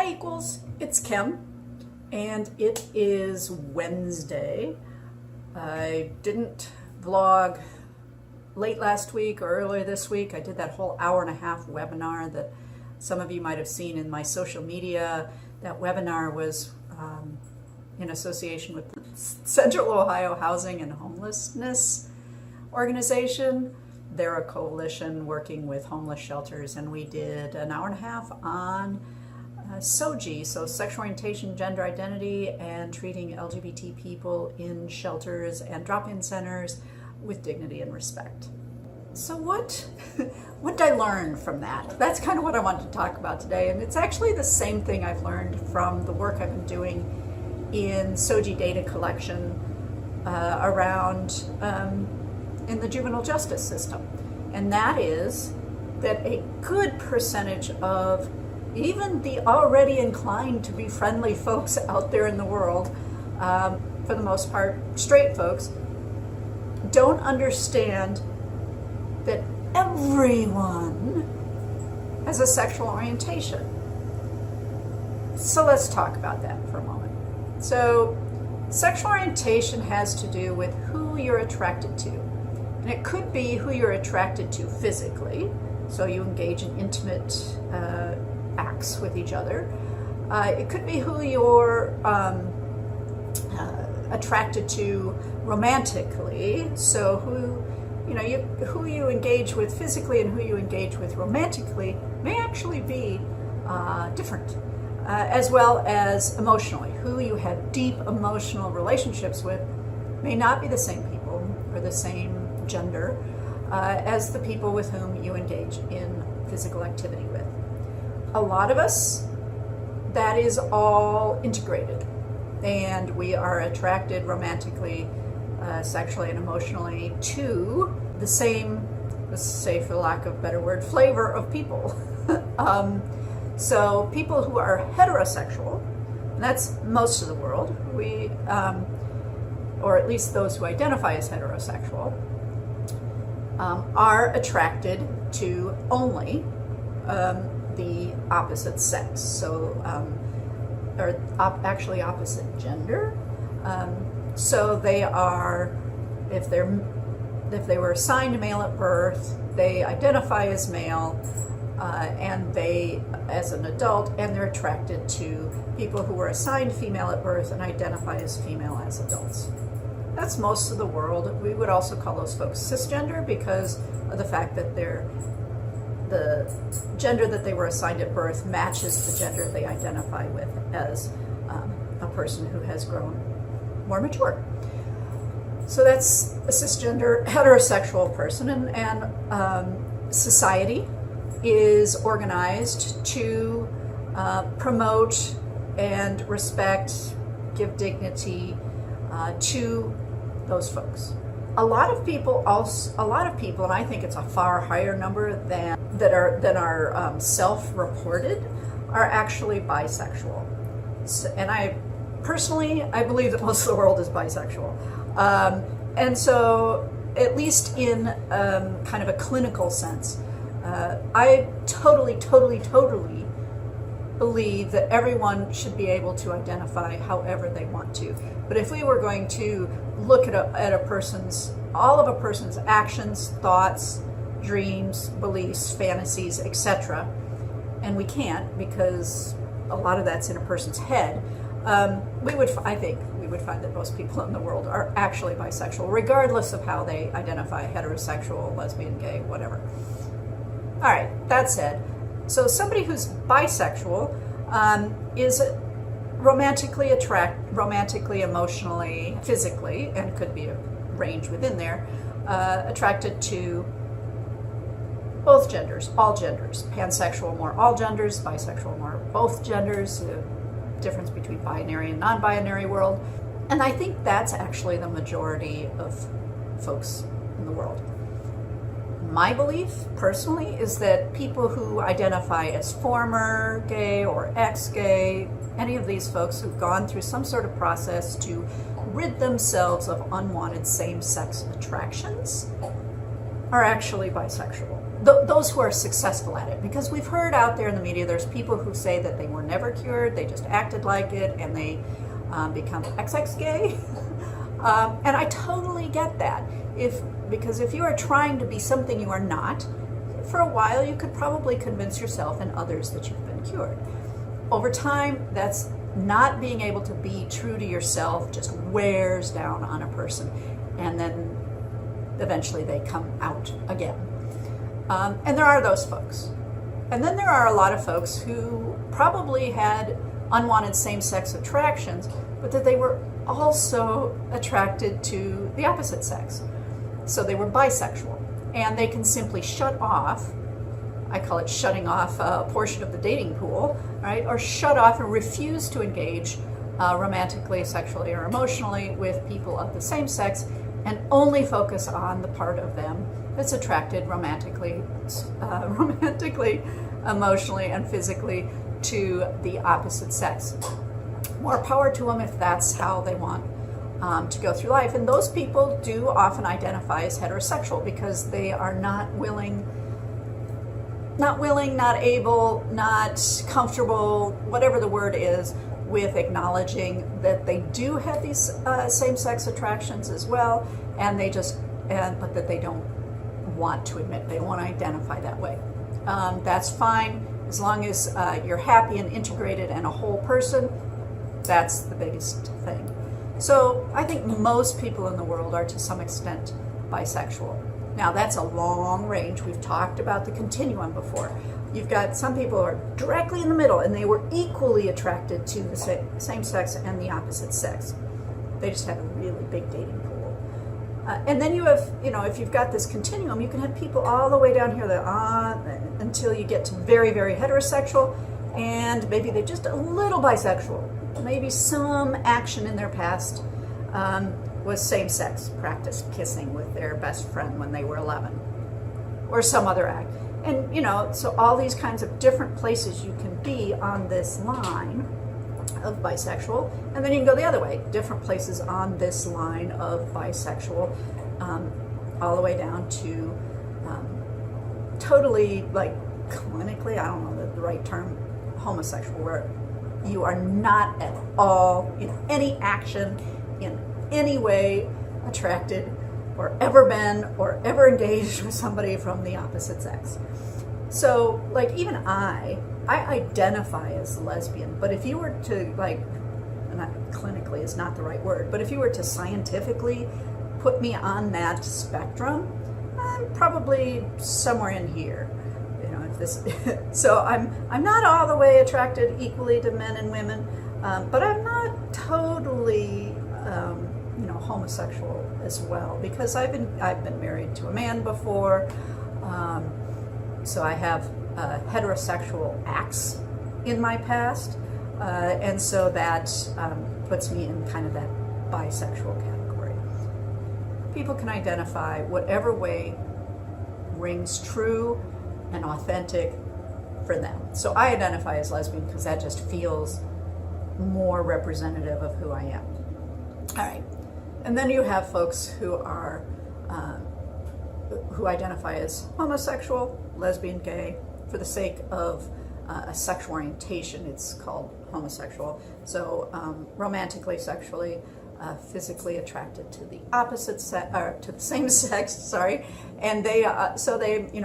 Hi Equals, it's Kim, and it is Wednesday. I didn't vlog late last week or earlier this week. I did that whole hour-and-a-half webinar that some of you might have seen in my social media. That webinar was in association with the Central Ohio Housing and Homelessness Organization. They're a coalition working with homeless shelters, and we did an hour-and-a-half on SOGI, so sexual orientation, gender identity, and treating LGBT people in shelters and drop-in centers with dignity and respect. So what did I learn from that? That's kind of what I wanted to talk about today, and it's actually the same thing I've learned from the work I've been doing in SOGI data collection around in the juvenile justice system, and that is that a good percentage of even the already inclined to be friendly folks out there in the world, for the most part straight folks, don't understand that everyone has a sexual orientation. So let's talk about that for a moment. So sexual orientation has to do with who you're attracted to. And it could be who you're attracted to physically, so you engage in intimate acts with each other. It could be who you're attracted to romantically, so who you engage with physically and who you engage with romantically may actually be different, as well as emotionally. Who you have deep emotional relationships with may not be the same people or the same gender as the people with whom you engage in physical activity with. A lot of us, that is all integrated, and we are attracted romantically, sexually, and emotionally to the same, let's say for lack of a better word, flavor of people. So people who are heterosexual, and that's most of the world, or at least those who identify as heterosexual, are attracted to only the opposite sex, so or actually opposite gender. So they are, if they were assigned male at birth, they identify as male, and they, as an adult, and they're attracted to people who were assigned female at birth and identify as female as adults. That's most of the world. We would also call those folks cisgender because of the fact that the gender that they were assigned at birth matches the gender they identify with as a person who has grown more mature. So that's a cisgender heterosexual person, and society is organized to promote and respect, give dignity to those folks. A lot of people, and I think it's a far higher number than are self-reported, are actually bisexual. So, and I believe that most of the world is bisexual. And so, at least in kind of a clinical sense, I totally believe that everyone should be able to identify however they want to. But if we were going to look at all of a person's actions, thoughts, dreams, beliefs, fantasies, etc., and we can't because a lot of that's in a person's head, I think we would find that most people in the world are actually bisexual, regardless of how they identify: heterosexual, lesbian, gay, whatever. All right, that said, so somebody who's bisexual is romantically, emotionally, physically, and could be a range within there, attracted to both genders, all genders. Pansexual, more all genders; bisexual, more both genders. Difference between binary and non-binary world. And I think that's actually the majority of folks in the world. My belief, personally, is that people who identify as former gay or ex-gay, any of these folks who've gone through some sort of process to rid themselves of unwanted same-sex attractions, are actually bisexual. those who are successful at it, because we've heard out there in the media, there's people who say that they were never cured, they just acted like it, and they become XX gay. And I totally get that. Because if you are trying to be something you are not, for a while you could probably convince yourself and others that you've been cured. Over time, that's not being able to be true to yourself just wears down on a person, and then eventually they come out again. And there are those folks. And then there are a lot of folks who probably had unwanted same-sex attractions, but that they were also attracted to the opposite sex. So they were bisexual, and they can simply shut off, I call it shutting off a portion of the dating pool, right? Or shut off and refuse to engage romantically, sexually, or emotionally with people of the same sex, and only focus on the part of them that's attracted romantically, emotionally, and physically to the opposite sex. More power to them if that's how they want to go through life. And those people do often identify as heterosexual because they are not willing, not able, not comfortable, whatever the word is, with acknowledging that they do have these same-sex attractions as well, and but that they don't want to admit, they don't want to identify that way. That's fine, as long as you're happy and integrated and a whole person. That's the biggest thing. So I think most people in the world are to some extent bisexual. Now that's a long range. We've talked about the continuum before. You've got some people who are directly in the middle, and they were equally attracted to the same sex and the opposite sex. They just have a really big dating pool. And then you have, if you've got this continuum, you can have people all the way down here until you get to very, very heterosexual, and maybe they're just a little bisexual. Maybe some action in their past was same-sex, practice kissing with their best friend when they were 11, or some other act. And, so all these kinds of different places you can be on this line of bisexual, and then you can go the other way, different places on this line of bisexual, all the way down to totally, like, clinically, I don't know the right term, homosexual, where you are not at all in any action, in any way attracted, or ever been, or ever engaged with somebody from the opposite sex. So, like, even I identify as lesbian, but if you were to, not clinically is not the right word, but if you were to scientifically put me on that spectrum, I'm probably somewhere in here. So I'm not all the way attracted equally to men and women, but I'm not totally homosexual as well, because I've been married to a man before, so I have heterosexual acts in my past, and so that puts me in kind of that bisexual category. People can identify whatever way rings true and authentic for them. So I identify as lesbian because that just feels more representative of who I am. All right. And then you have folks who are who identify as homosexual, lesbian, gay, for the sake of a sexual orientation. It's called homosexual. So romantically, sexually, physically attracted to the opposite sex, or to the same sex, sorry, and they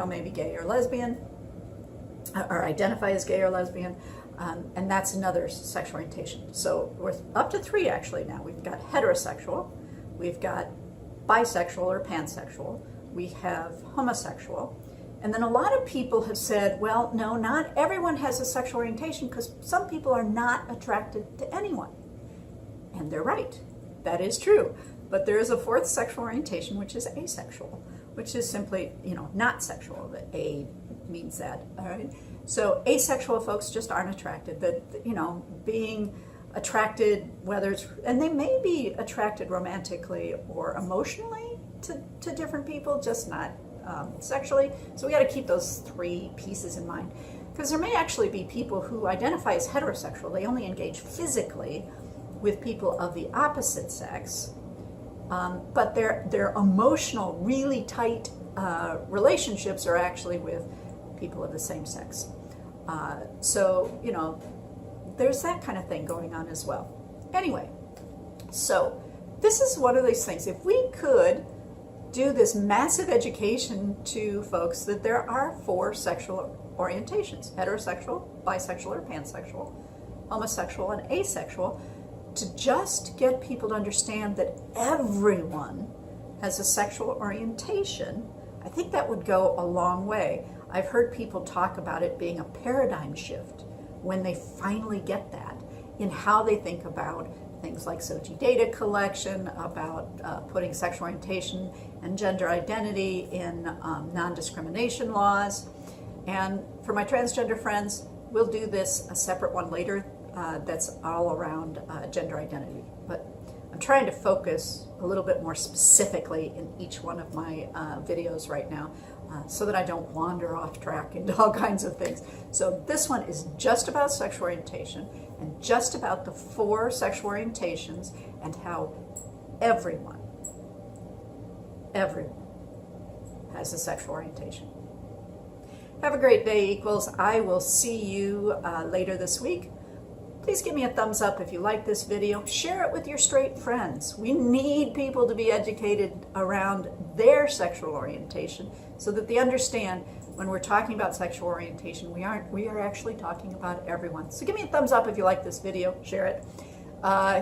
maybe gay or lesbian, or identify as gay or lesbian, and that's another sexual orientation. So we're up to 3 actually now. We've got heterosexual, we've got bisexual or pansexual, we have homosexual, and then a lot of people have said, well, no, not everyone has a sexual orientation because some people are not attracted to anyone, and they're right. That is true, but there is a 4th sexual orientation, which is asexual, which is simply, not sexual. The A means that, all right? So asexual folks just aren't attracted. Being attracted, and they may be attracted romantically or emotionally to different people, just not sexually. So we got to keep those 3 pieces in mind, because there may actually be people who identify as heterosexual. They only engage physically with people of the opposite sex, but they're emotional, really tight relationships are actually with people of the same sex. So, you know, there's that kind of thing going on as well. Anyway, so this is one of these things. If we could do this massive education to folks that there are 4 sexual orientations: heterosexual, bisexual or pansexual, homosexual, and asexual, to just get people to understand that everyone has a sexual orientation, I think that would go a long way. I've heard people talk about it being a paradigm shift when they finally get that in how they think about things like SOGI data collection, about putting sexual orientation and gender identity in non-discrimination laws. And for my transgender friends, we'll do this a separate one later that's all around gender identity. But I'm trying to focus a little bit more specifically in each one of my videos right now so that I don't wander off track into all kinds of things. So this one is just about sexual orientation and just about the 4 sexual orientations and how everyone has a sexual orientation. Have a great day, equals. I will see you later this week. Please give me a thumbs up if you like this video. Share it with your straight friends. We need people to be educated around their sexual orientation so that they understand when we're talking about sexual orientation, we are actually talking about everyone. So give me a thumbs up if you like this video. Share it.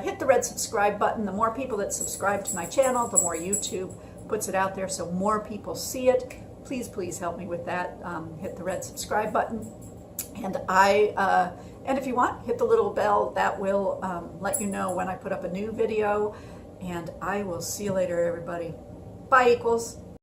Hit the red subscribe button. The more people that subscribe to my channel, the more YouTube puts it out there so more people see it. Please help me with that. Hit the red subscribe button. And if you want, hit the little bell. That will let you know when I put up a new video. And I will see you later, everybody. Bye, equals.